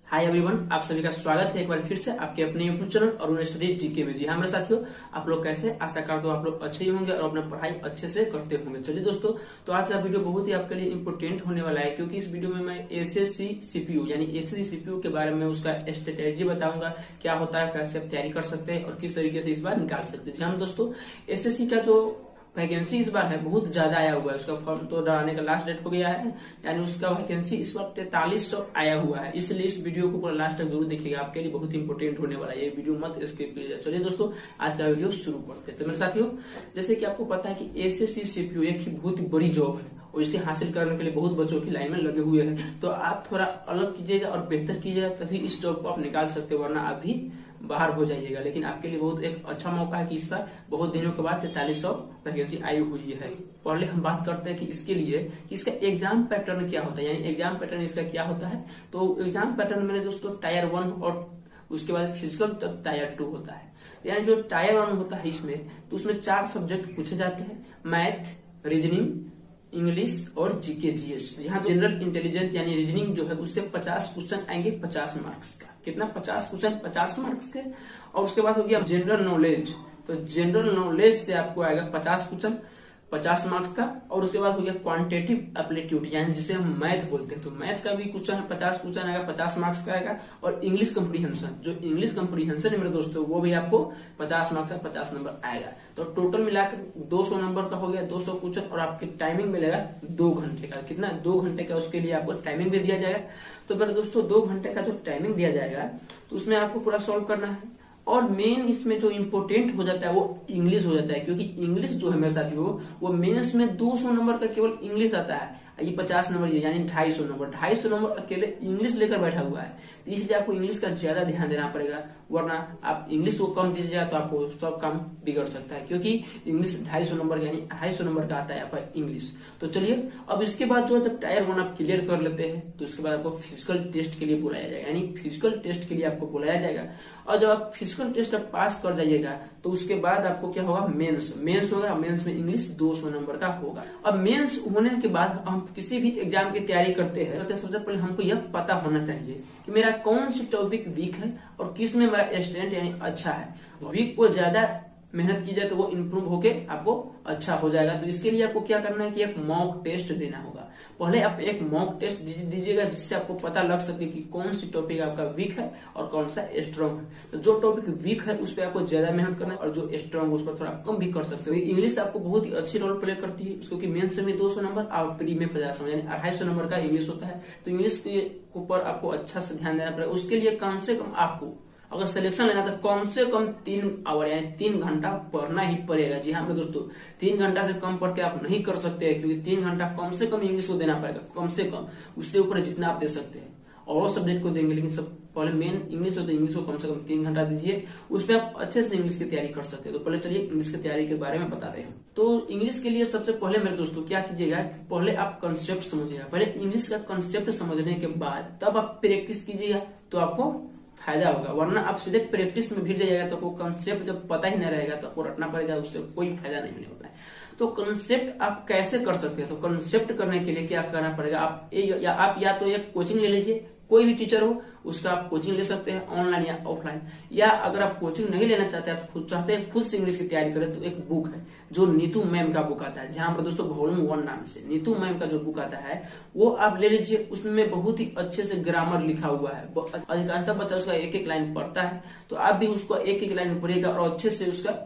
Hi everyone, आप सभी का स्वागत है एक बार फिर से आपके अपने YouTube channel Arun studies GK में। जी हाँ मेरे साथियों, आप लोग कैसे? आशा करता हूँ आप लोग अच्छे ही होंगे और अपना पढ़ाई अच्छे से करते होंगे। चलिए दोस्तों, तो आज का वीडियो बहुत ही आपके लिए इंपोर्टेंट होने वाला है, क्योंकि इस वीडियो में मैं एसएससी सीपीयू यानी एसएससी सीपीयू के बारे में उसका स्ट्रेटेजी बताऊंगा, क्या होता है, कैसे आप तैयारी कर सकते हैं और किस तरीके से इस बार निकाल सकते हैं। जी हाँ दोस्तों, एसएससी का जो वैकेंसी इस बार है बहुत ज्यादा आया हुआ है। उसका फॉर्म तो डालने का लास्ट डेट हो गया है, यानी उसका वैकेंसी इस बार 4300 आया हुआ है। इसलिए इस वीडियो को पूरा लास्ट तक जरूर देखिएगा, आपके लिए बहुत इंपोर्टेंट होने वाला है ये वीडियो, मत स्किप कीजिए। चलिए दोस्तों, आज का वीडियो शुरू करते हैं। तो मेरे साथियों, जैसे कि आपको पता है कि एसएससी सीपीयू एक ही बहुत ही बड़ी जॉब है और इसे हासिल करने के लिए बहुत बच्चों की लाइन में लगे हुए हैं। तो आप थोड़ा अलग कीजिएगा और बेहतर कीजिएगा, तभी इस जॉब को आप निकाल सकते हो, वरना आप भी बाहर हो जाइएगा। लेकिन आपके लिए बहुत एक अच्छा मौका है कि इस बार बहुत दिनों के बाद 4300 वैकेंसी आई हुई है। पहले हम बात करते हैं कि इसके लिए कि इसका एग्जाम पैटर्न क्या होता है, यानी एग्जाम पैटर्न इसका क्या होता है। तो एग्जाम पैटर्न में दोस्तों टायर 1 और उसके बाद फिजिकल तब टायर 2 होता है। यानी जो टायर 1 होता है इसमें, तो उसमें 4 सब्जेक्ट पूछे जाते हैं: मैथ, रीजनिंग, इंग्लिश और जीके जीएस। यहाँ जनरल इंटेलिजेंस यानी रीजनिंग जो है उससे 50 क्वेश्चन आएंगे 50 मार्क्स का। कितना? 50 क्वेश्चन 50 मार्क्स के। और उसके बाद हो गया जनरल नॉलेज, तो जनरल नॉलेज से आपको आएगा 50 क्वेश्चन 50 मार्क्स का। और उसके बाद हो गया क्वांटिटेटिव एप्टीट्यूड, यानी जिसे हम मैथ बोलते हैं, तो मैथ का भी क्वेश्चन है 50 क्वेश्चन आएगा, 50 मार्क्स का आएगा। और इंग्लिश कंप्रीहेंशन, जो इंग्लिश कंप्रीहेंशन है मेरे दोस्तों, वो भी आपको 50 मार्क्स का 50 नंबर आएगा। तो टोटल मिलाकर 200 नंबर का हो गया, 200 क्वेश्चन। और आपकी टाइमिंग मिलेगा 2 घंटे का। कितना? 2 घंटे का। उसके लिए आपको टाइमिंग भी दिया जाएगा। तो मेरे दोस्तों, 2 घंटे का जो टाइमिंग दिया जाएगा, तो उसमें आपको पूरा सॉल्व करना है। और मेन इसमें जो इम्पोर्टेंट हो जाता है वो इंग्लिश हो जाता है, क्योंकि इंग्लिश जो है मेरे साथियों, वो मेंस में 200 नंबर का केवल इंग्लिश आता है। ये 50 नंबर यानी 250 नंबर अकेले इंग्लिश लेकर बैठा हुआ है। तो इसलिए आपको इंग्लिश का ज्यादा ध्यान देना पड़ेगा, वरना आप इंग्लिश को कम दीजिएगा तो आपको सब काम बिगड़ सकता है, क्योंकि इंग्लिश 250 नंबर यानी 250 नंबर का आता है आपका इंग्लिश। तो चलिए, अब इसके बाद जो है जब टायर 1 आप क्लियर कर लेते हैं, तो उसके बाद आपको फिजिकल टेस्ट के लिए बुलाया जाएगा, यानी फिजिकल टेस्ट के लिए आपको बुलाया जाएगा। और जब आप फिजिकल टेस्ट आप पास कर जाइएगा, तो उसके बाद आपको क्या होगा? मेंस होगा। मेंस में इंग्लिश 200 नंबर का होगा। अब मेंस होने के बाद हम किसी भी एग्जाम की तैयारी करते हैं तो सबसे पहले हमको यह पता होना चाहिए कि मेरा कौन सी टॉपिक वीक है और किस में मेरा स्टैंड यानी अच्छा है। वीक को ज्यादा मेहनत की जाए तो वो इम्प्रूव होके आपको अच्छा हो जाएगा। तो इसके लिए आपको क्या करना है कि एक मॉक टेस्ट देना होगा। पहले आप एक मॉक टेस्ट दीजिएगा, जिससे आपको पता लग सके कि कौन सी टॉपिक आपका वीक है और कौन सा स्ट्रांग है। तो जो टॉपिक वीक है उस पर आपको ज्यादा मेहनत करना है, और जो स्ट्रांग उस पर थोड़ा कम भी कर सकते हो। इंग्लिश आपको बहुत ही अच्छी रोल प्ले करती है, क्योंकि मेंस में 200 नंबर और प्री में 50 नंबर यानी 250 नंबर का इंग्लिश होता है। तो इंग्लिश के ऊपर आपको अच्छा से ध्यान देना पड़ेगा। उसके लिए कम से कम आपको अगर सिलेक्शन लेना तो कम से कम 3 आवर यानी 3 घंटा पढ़ना ही पड़ेगा। जी हाँ मेरे दोस्तों, 3 घंटा से कम पढ़ के आप नहीं कर सकते हैं, क्योंकि 3 घंटा कम से कम इंग्लिश को देना पड़ेगा, कम से कम। उससे ऊपर जितना आप दे सकते हैं और सब्जेक्ट को देंगे, लेकिन सब पहले मेन इंग्लिश हो तो इंग्लिश को कम से कम 3 घंटा दीजिए। उसमें आप अच्छे से इंग्लिश की तैयारी कर सकते हैं। तो पहले चलिए इंग्लिश की तैयारी के बारे में बता रहे हैं। तो इंग्लिश के लिए सबसे पहले मेरे दोस्तों क्या कीजिएगा, पहले आप कंसेप्ट समझिएगा। पहले इंग्लिश का कंसेप्ट समझने के बाद तब आप प्रैक्टिस कीजिएगा, तो आपको फायदा होगा। वरना आप सीधे प्रैक्टिस में भिड़ जाइएगा तो आपको कंसेप्ट जब पता ही नहीं रहेगा तो आपको रटना पड़ेगा, उससे कोई फायदा नहीं होने वाला है। तो कंसेप्ट आप कैसे कर सकते हैं? तो कंसेप्ट करने के लिए क्या करना पड़ेगा, आप या तो एक कोचिंग ले लीजिए, कोई भी टीचर हो उसका आप कोचिंग ले सकते हैं, ऑनलाइन या ऑफलाइन। या अगर आप कोचिंग नहीं लेना चाहते, आप खुद चाहते हैं खुद से इंग्लिश की तैयारी करें, तो एक बुक है जो नीतू मैम का बुक आता है, जहां पर दोस्तों वॉल्यूम 1 नाम से नीतू मैम का जो बुक आता है वो आप ले लीजिए। उसमें बहुत ही अच्छे से ग्रामर लिखा हुआ है। अधिकांशतः बच्चा उसका एक एक लाइन पढ़ता है, तो आप भी उसको एक एक लाइन पढ़िएगा और अच्छे से उसका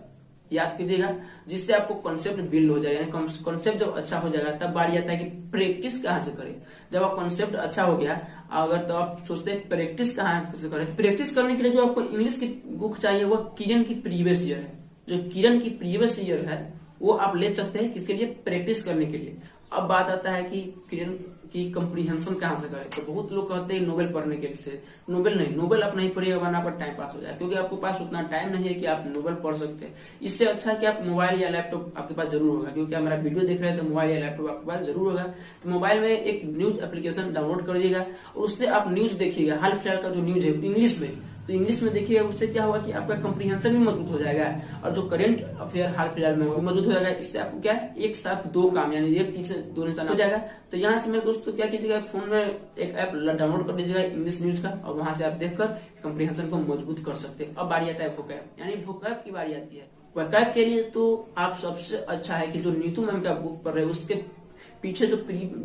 याद कीजिएगा, जिससे आपको कॉन्सेप्ट बिल्ड हो जाएगा। कॉन्सेप्ट जब अच्छा हो जाएगा तब बारी आता है कि प्रैक्टिस कहाँ से करें। जब आप कॉन्सेप्ट अच्छा हो गया अगर, तो आप सोचते हैं प्रैक्टिस कहाँ से करें। तो प्रैक्टिस करने के लिए जो आपको इंग्लिश की बुक चाहिए वो किरण की प्रीवियस ईयर है। जो किरण की प्रीवियस ईयर है वो आप ले सकते हैं, किसके लिए? प्रैक्टिस करने के लिए। अब बात आता है कि किरण की कंप्रीहेंशन कहाँ से करें। तो बहुत लोग कहते हैं नोवेल पढ़ने के लिए। नोवेल नहीं, नोवेल आप नहीं पढ़िएगा वरना पर टाइम पास हो जाए, क्योंकि आपके पास उतना टाइम नहीं है कि आप नोवेल पढ़ सकते हैं। इससे अच्छा है कि आप मोबाइल या लैपटॉप आपके पास जरूर होगा, क्योंकि आप मेरा वीडियो देख रहे हैं तो मोबाइल या लैपटॉप आपके पास जरूर होगा। तो मोबाइल में एक न्यूज एप्लीकेशन डाउनलोड करिएगा और उससे आप न्यूज देखिएगा। हाल फिलहाल का जो न्यूज है इंग्लिश में, तो इंग्लिश में देखिएगा उससे क्या होगा कि आपका कंप्रीहेंशन भी मजबूत हो जाएगा और जो करंट अफेयर हाल फिलहाल में मजबूत हो जाएगा। इससे आपको क्या है एक साथ दो काम यानी एक तीर से दो निशाना हो जाएगा। तो यहाँ से मेरे दोस्तों क्या कीजिएगा, फोन में एक ऐप डाउनलोड कर लीजिएगा इंग्लिश न्यूज का और वहां से आप देखकर कंप्रीहेंशन को मजबूत कर सकते हैं। अब बारी आता है वोकैब, यानी वोकैब की बारी आती है। वोकैब के लिए तो आप सबसे अच्छा है कि जो नीतू मैम का बुक पढ़ रहे हैं उसके पीछे जो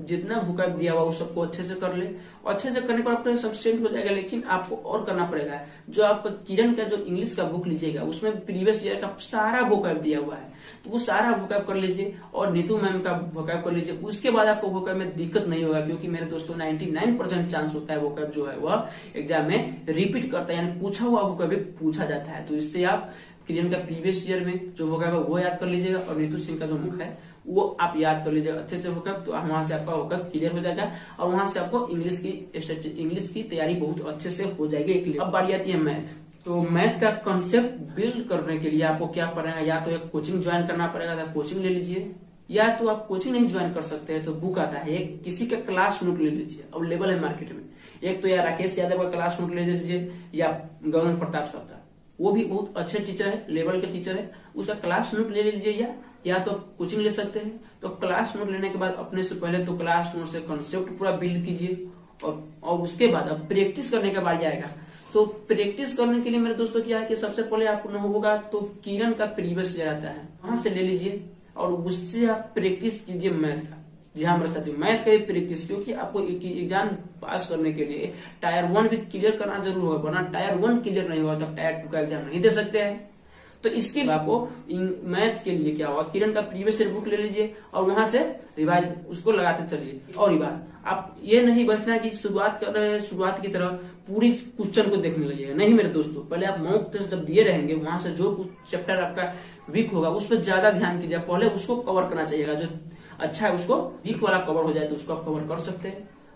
जितना वोकैब दिया हुआ उस सबको अच्छे से कर ले और अच्छे से करने पर आपका सफिशिएंट हो जाएगा। लेकिन आपको और करना पड़ेगा, जो आपका किरण का जो इंग्लिश का बुक लीजिएगा उसमें प्रीवियस ईयर का सारा वोकैब दिया हुआ है, तो वो सारा वोकैब कर लीजिए और नीतू मैम का वोकैब कर लीजिए। उसके बाद आपको वोकैब में दिक्कत नहीं होगा, क्योंकि मेरे दोस्तों 99% चांस होता है वोकैब जो है वह एग्जाम में रिपीट करता है, यानी पूछा हुआ वोकैब पूछा जाता है। तो इससे आप किरण का प्रीवियस ईयर में जो वोकैब है वो याद कर लीजिएगा और नीतू सिंह का जो बुक है वो आप याद कर लीजिएगा अच्छे से वोकैब, तो वहां से आपका वोकैब क्लियर हो जाएगा और वहां से आपको इंग्लिश की तैयारी बहुत अच्छे से हो जाएगी। अब बारी आती है मैथ। तो मैथ का कॉन्सेप्ट बिल्ड करने के लिए आपको क्या पड़ेगा, या तो एक कोचिंग ज्वाइन करना पड़ेगा, तो कोचिंग ले लीजिए, या तो आप कोचिंग नहीं ज्वाइन कर सकते हैं तो बुक आता है एक किसी का क्लास नोट ले लीजिए, अवेलेबल है मार्केट में। एक तो या राकेश यादव का क्लास नोट ले लीजिए या गगन प्रताप साहब का, वो भी बहुत अच्छे टीचर है, लेवल के टीचर है, उसका क्लास नोट ले लीजिए या तो कोचिंग ले सकते हैं। तो क्लास नोट लेने के बाद अपने से पहले तो क्लास नोट से कॉन्सेप्ट पूरा बिल्ड कीजिए और उसके बाद अब प्रैक्टिस करने का बारी आएगा। तो प्रैक्टिस करने के लिए मेरे दोस्तों क्या है कि सबसे पहले आपको होगा तो किरण का प्रीवियस ईयर आता है वहां से ले लीजिए और उससे आप प्रैक्टिस कीजिए मैथ का। जी हाँ मेरे साथियों, मैथ का भी प्रैक्टिस, क्योंकि आपको एग्जाम पास करने के लिए टायर 1 भी क्लियर करना जरूर होगा, वरना टायर 1 क्लियर नहीं होगा तब टायर 2 का एग्जाम नहीं दे सकते हैं। तो इसके लिए आपको मैथ के लिए क्या होगा, किरण का प्रीवियस ईयर बुक ले लीजिए और वहां से रिवाइज उसको लगाते चलिए। और एक बार आप ये नहीं बैठना कि शुरुआत कर रहे हैं शुरुआत की तरह पूरी क्वेश्चन को देखने लगेगा, नहीं मेरे दोस्तों। पहले आप मॉक टेस्ट जब दिए रहेंगे वहां से जो कुछ चैप्टर आपका वीक होगा उस पर ज्यादा ध्यान कीजिए, पहले उसको कवर करना चाहिएगा। जो अच्छा है उसको वीक वाला कवर हो जाए तो उसको आप कवर कर सकते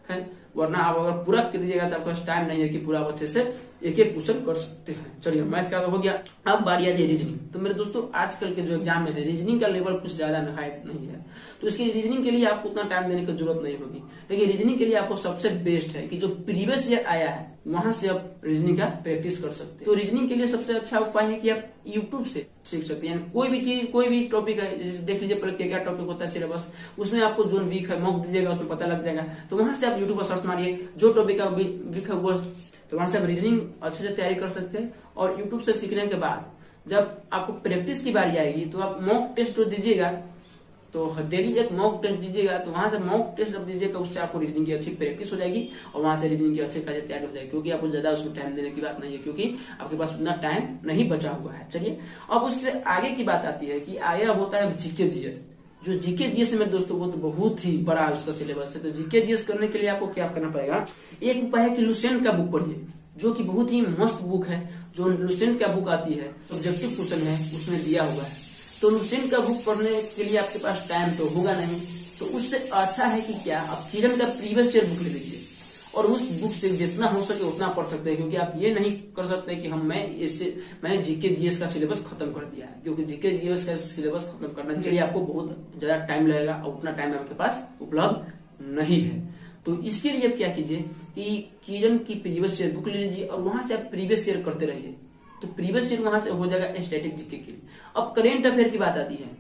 हैं, वरना आप अगर पूरा कर दीजिएगा तो आपका टाइम नहीं है कि पूरा अच्छे से एक एक क्वेश्चन कर सकते हैं। चलिए मैथ का तो हो गया, अब बारी आती है रीजनिंग। तो मेरे दोस्तों आजकल के जो एग्जाम में है रीजनिंग का लेवल कुछ ज्यादा हाई नहीं है, तो इसके रीजनिंग के लिए आपको उतना टाइम देने की जरूरत नहीं होगी। लेकिन रीजनिंग के लिए आपको सबसे बेस्ट है कि जो प्रीवियस ईयर आया है वहां से आप रीजनिंग का प्रैक्टिस कर सकते हैं। तो रीजनिंग के लिए सबसे अच्छा उपाय है कि आप यूट्यूब से सीख सकते हैं, कोई भी चीज कोई भी टॉपिक है, जैसे देख लीजिए पहले क्या टॉपिक होता है सिलेबस, उसमें आपको जो वीक है मॉक दीजिएगा उसमें पता लग जाएगा। तो वहां से आप यूट्यूब पर सर्च मारिए जो टॉपिक का वीक है वो, तो वहां से आप रीजनिंग अच्छे से तैयारी कर सकते हैं। और यूट्यूब से सीखने के बाद जब आपको प्रैक्टिस की बारी आएगी तो आप मॉक टेस्ट जो दीजिएगा, तो डेली एक मॉक टेस्ट दीजिएगा, तो वहां से मॉक टेस्ट जब दीजिएगा उससे आपको रीजनिंग की अच्छी प्रैक्टिस हो जाएगी और वहां से रीजनिंग की अच्छी खासी तैयारी हो जाएगी, क्योंकि आपको ज्यादा उसको टाइम देने की बात नहीं है, क्योंकि आपके पास उतना टाइम नहीं बचा हुआ है। चलिए अब उससे आगे की बात आती है कि आगे होता है जीके जीएस। जो जीके जीएस है मेरे दोस्तों वो तो बहुत ही बड़ा है उसका सिलेबस है। तो जीके जीएस करने के लिए आपको क्या करना पड़ेगा, एक उपाय है कि लुसेंट का बुक पढ़िए, जो कि बहुत ही मस्त बुक है। जो लुसेंट का बुक आती है ऑब्जेक्टिव क्वेश्चन है उसमें दिया हुआ है। तो लुसेंट का बुक पढ़ने के लिए आपके पास टाइम तो होगा नहीं, तो उससे अच्छा है कि क्या आप किरण का प्रीवियस ईयर बुक ले लीजिए और उस बुक से जितना हो सके उतना पढ़ सकते हैं। क्योंकि आप ये नहीं कर सकते कि मैं जीके जीएस का सिलेबस खत्म कर दिया है, क्योंकि जीके जीएस का सिलेबस खत्म करने के लिए आपको बहुत ज्यादा टाइम लगेगा और उतना टाइम आपके पास उपलब्ध नहीं है। तो इसके लिए आप क्या कीजिए कि किरण की प्रीवियस ईयर बुक ले लीजिए और वहां से आप प्रीवियस ईयर करते रहिए, तो प्रीवियस ईयर वहां से हो जाएगा स्टैटिक जीके के लिए। अब करेंट अफेयर की बात आती है,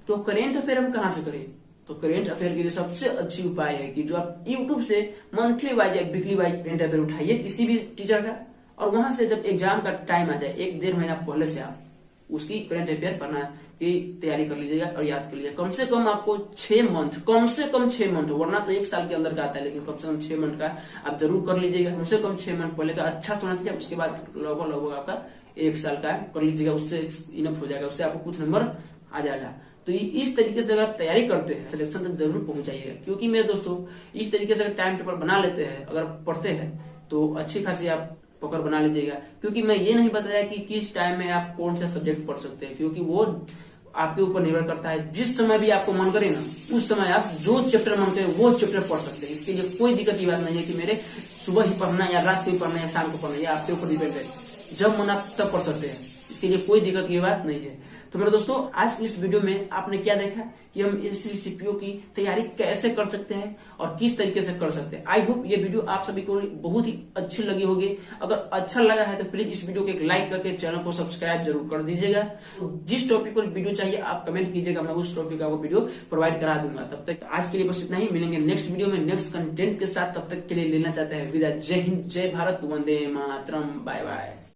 तो करेंट अफेयर हम कहां से करें, तो करेंट अफेयर के लिए सबसे अच्छी उपाय है कि जो आप यूट्यूब से मंथली वाइज या वीकली वाइज करेंट अफेयर उठाइए किसी भी टीचर का, और वहां से जब एग्जाम का टाइम आ जाए 1-1.5 महीना पहले से आप उसकी करेंट अफेयर पढ़ना की तैयारी कर लीजिएगा और याद कर लीजिएगा। कम से कम आपको 6 मंथ, कम से कम 6 मंथ, वरना तो 1 साल के अंदर का आता है, लेकिन कम से कम 6 मंथ का आप जरूर कर लीजिएगा। कम से कम 6 मंथ पहले का अच्छा सोना चाहिए, उसके बाद लगभग आपका 1 साल का कर लीजिएगा, उससे इनफ हो जाएगा, उससे आपको कुछ नंबर आ जाएगा। तो इस तरीके से अगर आप तैयारी करते हैं सिलेक्शन तक जरूर पहुंच जाइएगा। क्योंकि मेरे दोस्तों इस तरीके से अगर टाइम टेबल बना लेते हैं, अगर पढ़ते हैं तो अच्छी खासी आप पकड़ बना लीजिएगा। क्योंकि मैं ये नहीं बताया कि किस टाइम में आप कौन सा सब्जेक्ट पढ़ सकते हैं, क्योंकि वो आपके ऊपर निर्भर करता है। जिस समय भी आपको मन करे ना उस समय आप जो चैप्टर मन करे वो चैप्टर पढ़ सकते हैं। इसके लिए कोई दिक्कत की बात नहीं है कि मेरे सुबह ही पढ़ना या रात को ही पढ़ना या शाम को पढ़ना, या आपके ऊपर डिपेंड है। जब मन आप तब पढ़ सकते हैं, इसके लिए कोई दिक्कत की बात नहीं है। तो मेरे दोस्तों आज की इस वीडियो में आपने क्या देखा कि हम इस सीपीयू की तैयारी कैसे कर सकते हैं और किस तरीके से कर सकते हैं। आई होप ये वीडियो आप सभी को बहुत ही अच्छी लगी होगी। अगर अच्छा लगा है तो प्लीज इस वीडियो को एक लाइक करके चैनल को सब्सक्राइब जरूर कर दीजिएगा। जिस टॉपिक पर वीडियो चाहिए आप कमेंट कीजिएगा, मैं उस टॉपिक का वीडियो प्रोवाइड करा दूंगा। तब तक आज के लिए बस इतना ही, मिलेंगे नेक्स्ट वीडियो में नेक्स्ट कंटेंट के साथ। तब तक के लिए लेना चाहते हैं विदा। जय हिंद, जय भारत, वंदे मातरम, बाय बाय।